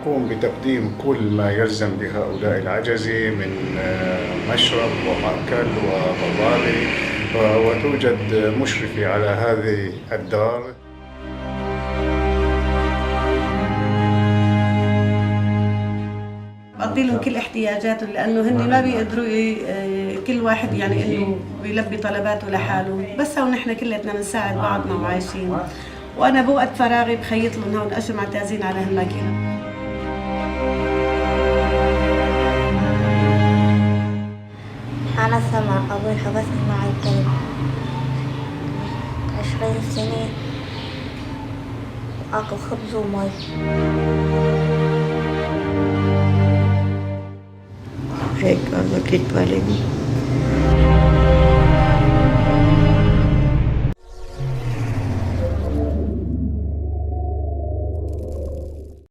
نقوم بتقديم كل ما يلزم لهؤلاء العجزة من مشرب ومأكل ومظالي، وتوجد مشرفة على هذه الدار. بقضي لهم كل احتياجاتهم لأنه هن ما بيقدروا كل واحد يعني إنه بيلبي طلباته لحاله، بس هون نحن كلنا بنساعد بعضنا وعايشين. وأنا بوقت فراغي بخيط لهم هون أشر معتازين على هالماكينة. أنا سمع أبوي حبسني مع الكلب 20 سنة، آكل خبز ومي. هيك بكيت والدي.